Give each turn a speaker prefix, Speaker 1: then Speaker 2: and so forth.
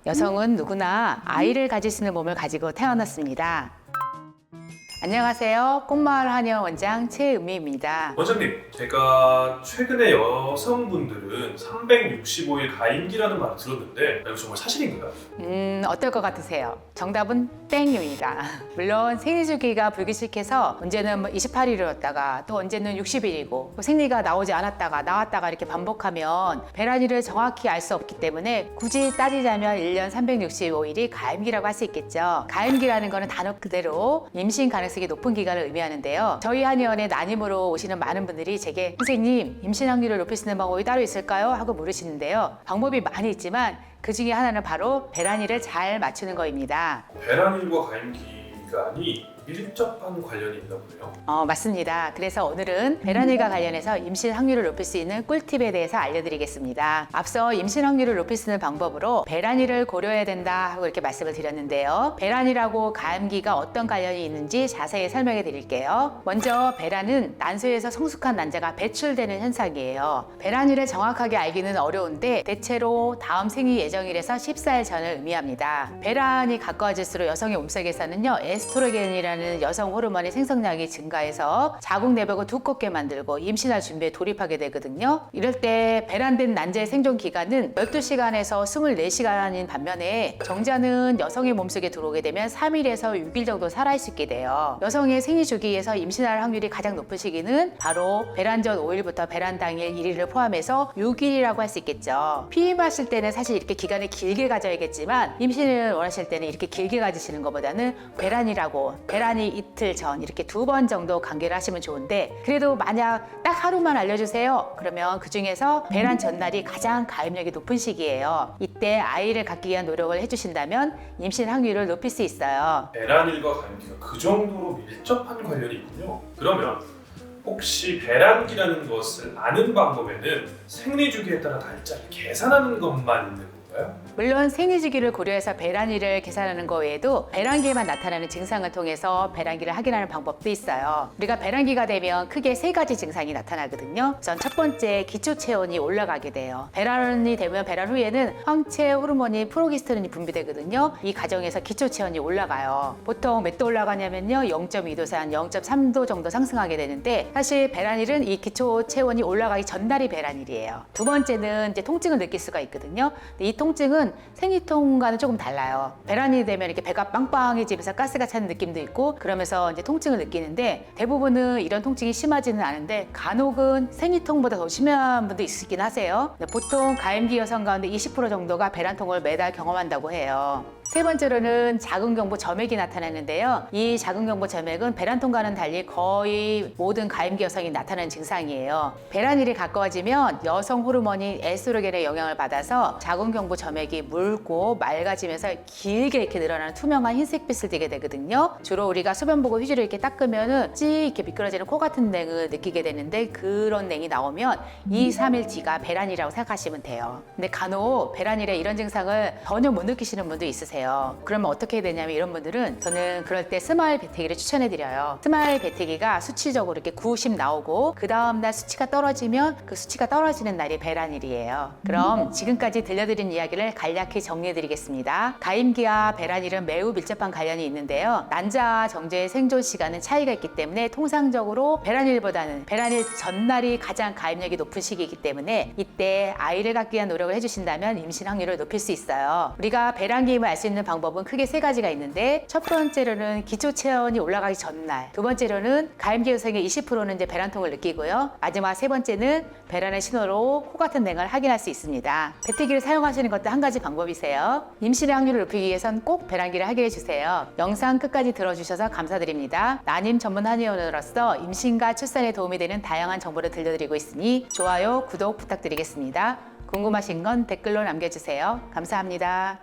Speaker 1: 여성은 누구나 아이를 가질 수 있는 몸을 가지고 태어났습니다. 안녕하세요. 꽃마을 한의원 원장 최은미입니다.
Speaker 2: 원장님, 제가 최근에 여성분들은 365일 가임기라는 말을 들었는데 이거 정말 사실인가요?
Speaker 1: 어떨 것 같으세요? 정답은 땡입니다. 물론 생리주기가 불규칙해서 언제는 28일이었다가 또 언제는 60일이고 생리가 나오지 않았다가 나왔다가 이렇게 반복하면 배란일을 정확히 알 수 없기 때문에 굳이 따지자면 1년 365일이 가임기라고 할 수 있겠죠. 가임기라는 거는 단어 그대로 임신 가능성이 높은 기간을 의미하는데요. 저희 한의원에 난임으로 오시는 많은 분들이 제게 선생님, 임신 확률을 높일 수 있는 방법이 따로 있을까요? 하고 물으시는데요. 방법이 많이 있지만 그 중에 하나는 바로 배란일을 잘 맞추는 거입니다.
Speaker 2: 배란일과 가임기간이 밀접한 관련이 있나 보네요.
Speaker 1: 맞습니다. 그래서 오늘은 배란일과 관련해서 임신 확률을 높일 수 있는 꿀팁에 대해서 알려드리겠습니다. 앞서 임신 확률을 높일 수 있는 방법으로 배란일을 고려해야 된다 하고 이렇게 말씀을 드렸는데요. 배란일하고 가임기가 어떤 관련이 있는지 자세히 설명해 드릴게요. 먼저 배란은 난소에서 성숙한 난자가 배출되는 현상이에요. 배란일을 정확하게 알기는 어려운데 대체로 다음 생리 예정일에서 14일 전을 의미합니다. 배란이 가까워질수록 여성의 몸속에서는요, 에스트로겐이라는 여성 호르몬의 생성량이 증가해서 자궁 내벽을 두껍게 만들고 임신할 준비에 돌입하게 되거든요. 이럴 때 배란된 난자의 생존 기간은 12시간에서 24시간인 반면에 정자는 여성의 몸속에 들어오게 되면 3일에서 6일 정도 살아있을 수 있게 돼요. 여성의 생리 주기에서 임신할 확률이 가장 높은 시기는 바로 배란 전 5일부터 배란 당일 1일을 포함해서 6일이라고 할 수 있겠죠. 피임하실 때는 사실 이렇게 기간을 길게 가져야겠지만 임신을 원하실 때는 이렇게 길게 가지시는 것보다는 배란이 이틀 전 이렇게 2번 정도 관계를 하시면 좋은데, 그래도 만약 딱 하루만 알려주세요 그러면 그 중에서 배란 전날이 가장 가임력이 높은 시기예요. 이때 아이를 갖기 위한 노력을 해주신다면 임신 확률을 높일 수 있어요.
Speaker 2: 배란일과 가임기가 그 정도로 밀접한 관련이 있군요. 그러면 혹시 배란기라는 것을 아는 방법에는 생리주기에 따라 날짜를 계산하는 것만 있는 건가요?
Speaker 1: 물론 생리주기를 고려해서 배란일을 계산하는 것 외에도 배란기에만 나타나는 증상을 통해서 배란기를 확인하는 방법도 있어요. 우리가 배란기가 되면 크게 3가지 증상이 나타나거든요. 우선 첫 번째, 기초 체온이 올라가게 돼요. 배란이 되면 배란 후에는 황체 호르몬이 프로게스테론이 분비되거든요. 이 과정에서 기초 체온이 올라가요. 보통 몇 도 올라가냐면요, 0.2도에서 한 0.3도 정도 상승하게 되는데, 사실 배란일은 이 기초 체온이 올라가기 전날이 배란일이에요. 두 번째는 이제 통증을 느낄 수가 있거든요. 이 통증은 생리통과는 조금 달라요. 배란이 되면 이렇게 배가 빵빵해지면서 가스가 차는 느낌도 있고 그러면서 이제 통증을 느끼는데, 대부분은 이런 통증이 심하지는 않은데 간혹은 생리통보다 더 심한 분도 있긴 하세요. 보통 가임기 여성 가운데 20% 정도가 배란통을 매달 경험한다고 해요. 세 번째로는 자궁경부 점액이 나타나는데요. 이 자궁경부 점액은 배란통과는 달리 거의 모든 가임기 여성이 나타나는 증상이에요. 배란일이 가까워지면 여성 호르몬이 에스트로겐의 영향을 받아서 자궁경부 점액이 묽고 맑아지면서 길게 이렇게 늘어나는 투명한 흰색빛을 띠게 되거든요. 주로 우리가 소변 보고 휴지를 이렇게 닦으면은 이렇게 미끄러지는 코 같은 냉을 느끼게 되는데, 그런 냉이 나오면 2, 3일 뒤가 배란이라고 생각하시면 돼요. 근데 간혹 배란일에 이런 증상을 전혀 못 느끼시는 분도 있으세요. 그러면 어떻게 해야 되냐면, 이런 분들은 저는 그럴 때 스마일 배태기를 추천해 드려요. 스마일 배태기가 수치적으로 이렇게 90 나오고 그 다음날 수치가 떨어지면 그 수치가 떨어지는 날이 배란일이에요. 그럼 지금까지 들려드린 이야기를 간략히 정리해 드리겠습니다. 가임기와 배란일은 매우 밀접한 관련이 있는데요. 난자 정제의 생존 시간은 차이가 있기 때문에 통상적으로 배란일보다는 배란일 전날이 가장 가임력이 높은 시기이기 때문에 이때 아이를 갖기 위한 노력을 해주신다면 임신 확률을 높일 수 있어요. 우리가 배란기임을 알 수 있는 방법은 크게 3가지가 있는데, 첫 번째로는 기초 체온이 올라가기 전날, 두 번째로는 가임기 여성의 20%는 이제 배란통을 느끼고요. 마지막 세 번째는 배란의 신호로 코 같은 냉을 확인할 수 있습니다. 배태기를 사용하시는 것도 한 가지 방법이세요. 임신의 확률을 높이기 위해선 꼭 배란기를 하게 해주세요. 영상 끝까지 들어주셔서 감사드립니다. 난임 전문 한의원으로서 임신과 출산에 도움이 되는 다양한 정보를 들려드리고 있으니 좋아요, 구독 부탁드리겠습니다. 궁금하신 건 댓글로 남겨주세요. 감사합니다.